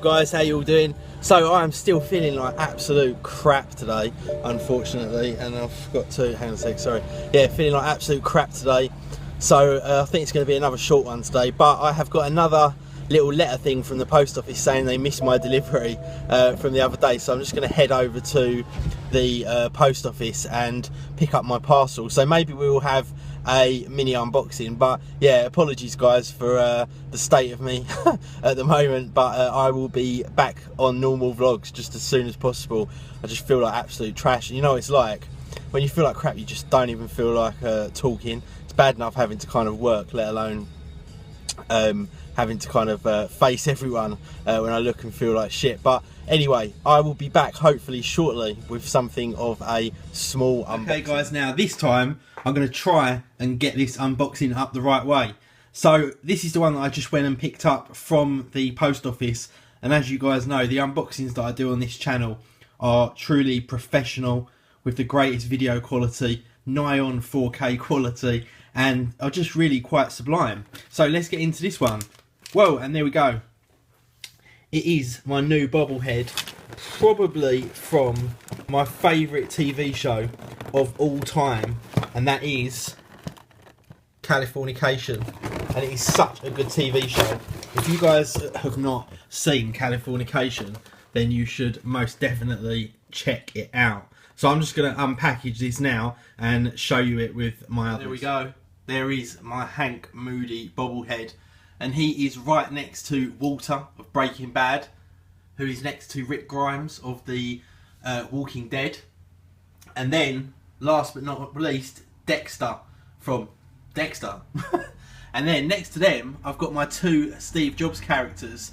guys, how you all doing? So I am still feeling like absolute crap today, unfortunately, and I forgot to, hang on a sec, sorry. Yeah, feeling like absolute crap today. So I think it's going to be another short one today, but I have got another little letter thing from the post office saying they missed my delivery from the other day. So I'm just going to head over to the post office and pick up my parcel. So maybe we will have a mini unboxing, but yeah, apologies guys for the state of me at the moment, but I will be back on normal vlogs just as soon as possible. I just feel like absolute trash, and you know what it's like when you feel like crap, you just don't even feel like talking. It's bad enough having to kind of work, let alone having to kind of face everyone when I look and feel like shit. But anyway, I will be back hopefully shortly with something of a small unboxing. Okay guys, now this time I'm going to try and get this unboxing up the right way. So this is the one that I just went and picked up from the post office, and as you guys know, the unboxings that I do on this channel are truly professional with the greatest video quality, nigh on 4K quality, and are just really quite sublime. So let's get into this one. Whoa, and there we go. It is my new bobblehead, probably from my favourite TV show of all time, and that is Californication. And it is such a good TV show. If you guys have not seen Californication, then you should most definitely check it out. So I'm just going to unpackage this now and show you it with my others. There we go. There is my Hank Moody bobblehead, and he is right next to Walter of Breaking Bad, who is next to Rick Grimes of the Walking Dead, and then last but not least, Dexter from Dexter. And then next to them I've got my two Steve Jobs characters,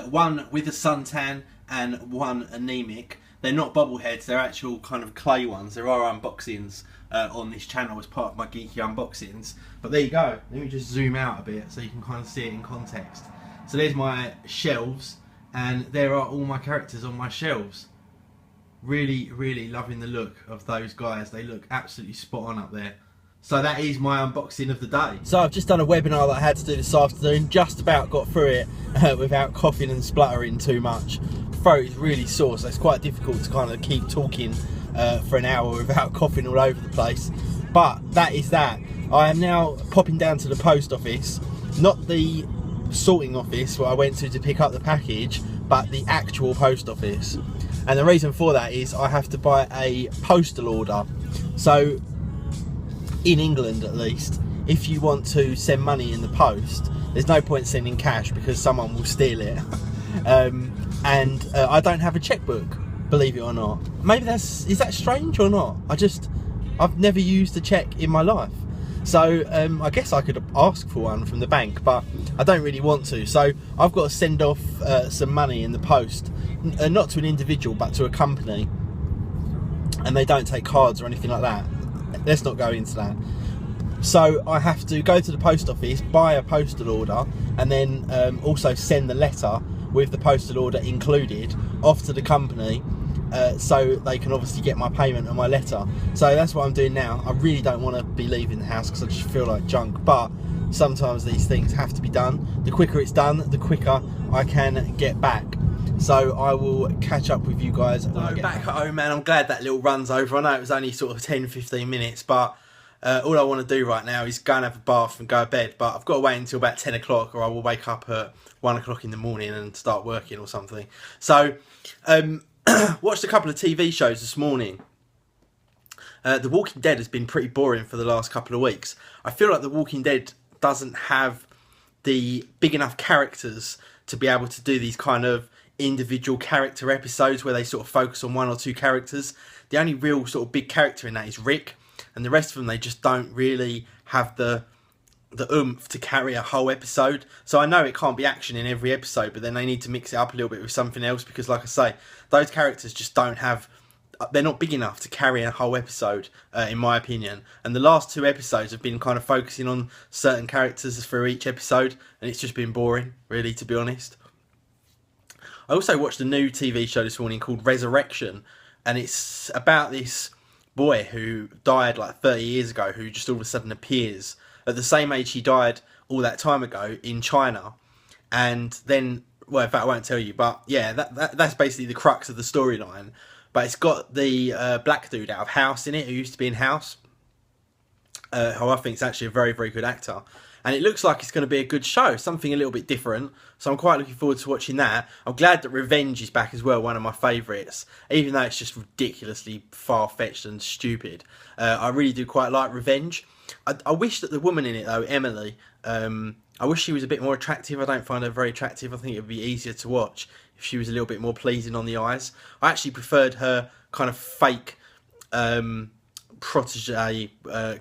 one with a suntan and one anemic. They're not bobbleheads, they're actual kind of clay ones. There are unboxings on this channel as part of my geeky unboxings, but there you go. Let me just zoom out a bit so you can kind of see it in context. So there's my shelves, and there are all my characters on my shelves. Really, really loving the look of those guys. They look absolutely spot on up there. So that is my unboxing of the day. So I've just done a webinar that I had to do this afternoon, just about got through it without coughing and spluttering too much. Throat is really sore, so it's quite difficult to kind of keep talking for an hour without coughing all over the place. But that is that. I am now popping down to the post office, not the sorting office where I went to pick up the package, but the actual post office. And the reason for that is I have to buy a postal order. So in England at least, if you want to send money in the post, there's no point sending cash because someone will steal it. And I don't have a checkbook, believe it or not. Maybe is that strange or not? I've never used a check in my life. So I guess I could ask for one from the bank, but I don't really want to. So I've got to send off some money in the post, not to an individual, but to a company. And they don't take cards or anything like that. Let's not go into that. So I have to go to the post office, buy a postal order, and then also send the letter with the postal order included off to the company, so they can obviously get my payment and my letter. So that's what I'm doing now. I really don't want to be leaving the house because I just feel like junk, but sometimes these things have to be done. The quicker it's done, the quicker I can get back. So I will catch up with you guys when I get back at home, man. I'm glad that little run's over. I know it was only sort of 10-15 minutes, but all I want to do right now is go and have a bath and go to bed. But I've got to wait until about 10 o'clock or I will wake up at 1 o'clock in the morning and start working or something. So watched a couple of TV shows this morning. The Walking Dead has been pretty boring for the last couple of weeks. I feel like The Walking Dead doesn't have the big enough characters to be able to do these kind of individual character episodes where they sort of focus on one or two characters. The only real sort of big character in that is Rick, and the rest of them, they just don't really have the oomph to carry a whole episode. So I know it can't be action in every episode, but then they need to mix it up a little bit with something else, because like I say, those characters just don't have, they're not big enough to carry a whole episode, in my opinion. And the last two episodes have been kind of focusing on certain characters for each episode, and it's just been boring, really, to be honest. I also watched a new TV show this morning called Resurrection, and it's about this boy who died like 30 years ago, who just all of a sudden appears at the same age he died all that time ago in China, and then well, in fact, I won't tell you, but yeah, that's basically the crux of the storyline. But it's got the black dude out of House in it, who used to be in House, who I think is actually a very, very good actor. And it looks like it's going to be a good show, something a little bit different. So I'm quite looking forward to watching that. I'm glad that Revenge is back as well, one of my favourites, even though it's just ridiculously far-fetched and stupid. I really do quite like Revenge. I wish that the woman in it, though, Emily, I wish she was a bit more attractive. I don't find her very attractive. I think it would be easier to watch if she was a little bit more pleasing on the eyes. I actually preferred her kind of fake protege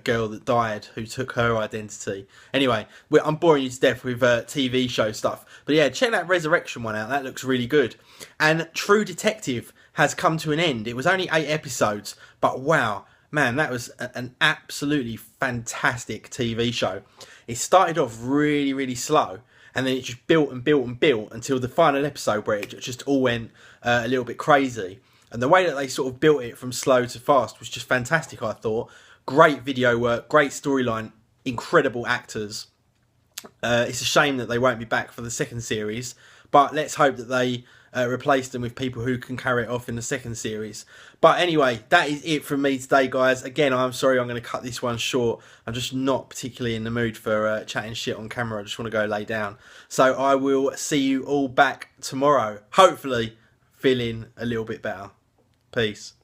girl that died, who took her identity. Anyway, I'm boring you to death with TV show stuff. But yeah, check that Resurrection one out. That looks really good. And True Detective has come to an end. It was only 8 episodes, but wow. Man, that was an absolutely fantastic TV show. It started off really, really slow, and then it just built and built and built until the final episode where it just all went a little bit crazy. And the way that they sort of built it from slow to fast was just fantastic, I thought. Great video work, great storyline, incredible actors. It's a shame that they won't be back for the second series, but let's hope that they replace them with people who can carry it off in the second series. But anyway, that is it from me today, guys. Again, I'm sorry I'm going to cut this one short. I'm just not particularly in the mood for chatting shit on camera. I just want to go lay down. So I will see you all back tomorrow, hopefully feeling a little bit better. Peace.